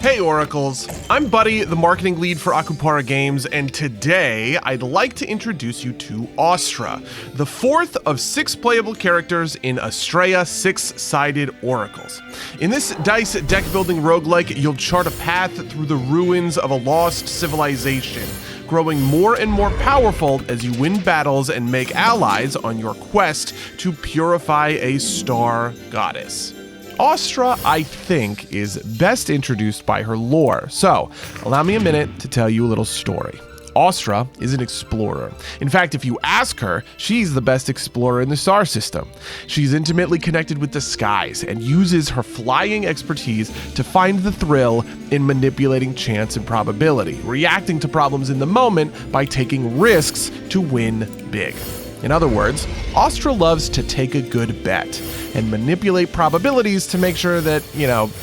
Hey Oracles, I'm Buddy, the marketing lead for Akupara Games, and today I'd like to introduce you to Austra, the fourth of 6 playable characters in Astrea 6-sided Oracles. In this dice deck building roguelike, you'll chart a path through the ruins of a lost civilization, growing more and more powerful as you win battles and make allies on your quest to purify a star goddess. Austra, I think, is best introduced by her lore, so allow me a minute to tell you a little story. Austra is an explorer. In fact, if you ask her, she's the best explorer in the star system. She's intimately connected with the skies and uses her flying expertise to find the thrill in manipulating chance and probability, reacting to problems in the moment by taking risks to win big. In other words, Austra loves to take a good bet and manipulate probabilities to make sure that,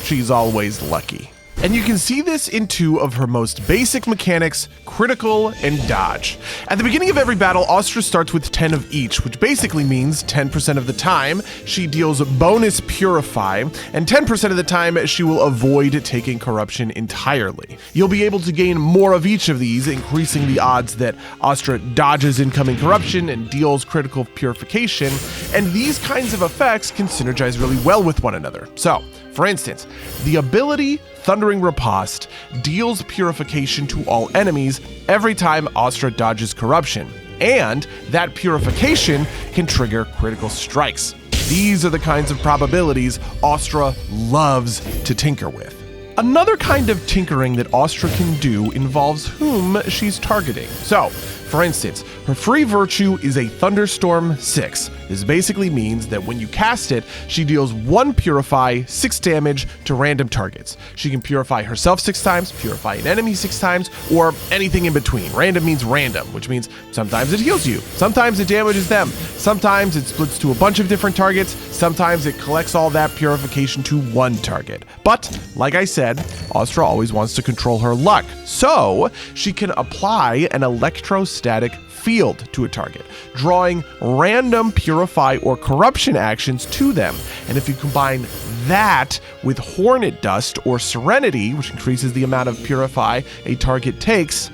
she's always lucky. And you can see this in 2 of her most basic mechanics, critical and dodge. At the beginning of every battle, Austra starts with 10 of each, which basically means 10% of the time she deals bonus Purify, and 10% of the time she will avoid taking corruption entirely. You'll be able to gain more of each of these, increasing the odds that Austra dodges incoming corruption and deals critical purification, and these kinds of effects can synergize really well with one another. So, for instance, the ability Thundering Riposte deals purification to all enemies every time Austra dodges corruption, and that purification can trigger critical strikes. These are the kinds of probabilities Austra loves to tinker with. Another kind of tinkering that Austra can do involves whom she's targeting. So, for instance, her free virtue is a Thunderstorm 6. This basically means that when you cast it, she deals 1 Purify, 6 damage to random targets. She can purify herself 6 times, purify an enemy 6 times, or anything in between. Random means random, which means sometimes it heals you, sometimes it damages them, sometimes it splits to a bunch of different targets, sometimes it collects all that purification to 1 target. But, like I said, Austra always wants to control her luck, so she can apply an electrostatic field to a target, drawing random Purify or corruption actions to them. And if you combine that with Hornet Dust or Serenity, which increases the amount of Purify a target takes,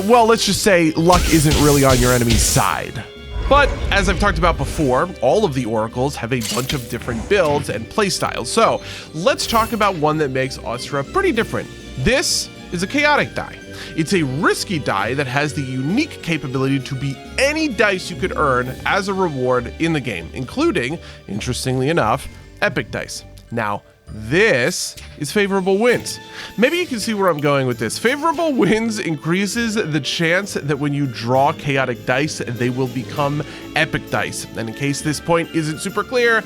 well, let's just say luck isn't really on your enemy's side. But, as I've talked about before, all of the Oracles have a bunch of different builds and playstyles, so let's talk about one that makes Austra pretty different. This is a chaotic die. It's a risky die that has the unique capability to be any dice you could earn as a reward in the game, including, interestingly enough, epic dice. Now, this is favorable wins. Maybe you can see where I'm going with this. Favorable wins increases the chance that when you draw chaotic dice, they will become epic dice. And in case this point isn't super clear,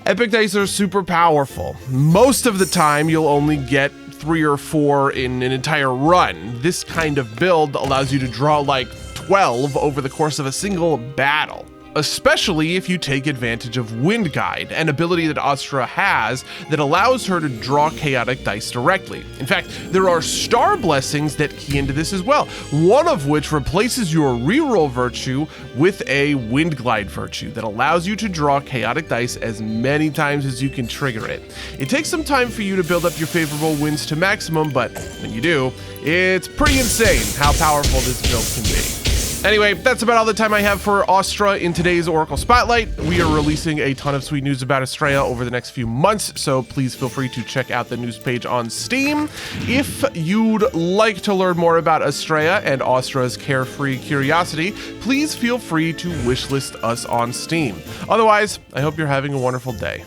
epic dice are super powerful. Most of the time, you'll only get 3 or 4 in an entire run. This kind of build allows you to draw like 12 over the course of a single battle, especially if you take advantage of Wind Guide, an ability that Austra has that allows her to draw chaotic dice directly. In fact, there are star blessings that key into this as well, one of which replaces your reroll virtue with a Wind Glide virtue that allows you to draw chaotic dice as many times as you can trigger it. It takes some time for you to build up your favorable wins to maximum, but when you do, it's pretty insane how powerful this build can be. Anyway, that's about all the time I have for Austra in today's Oracle Spotlight. We are releasing a ton of sweet news about Astrea over the next few months, so please feel free to check out the news page on Steam. If you'd like to learn more about Astrea and Austra's carefree curiosity, please feel free to wishlist us on Steam. Otherwise, I hope you're having a wonderful day.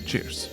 Cheers.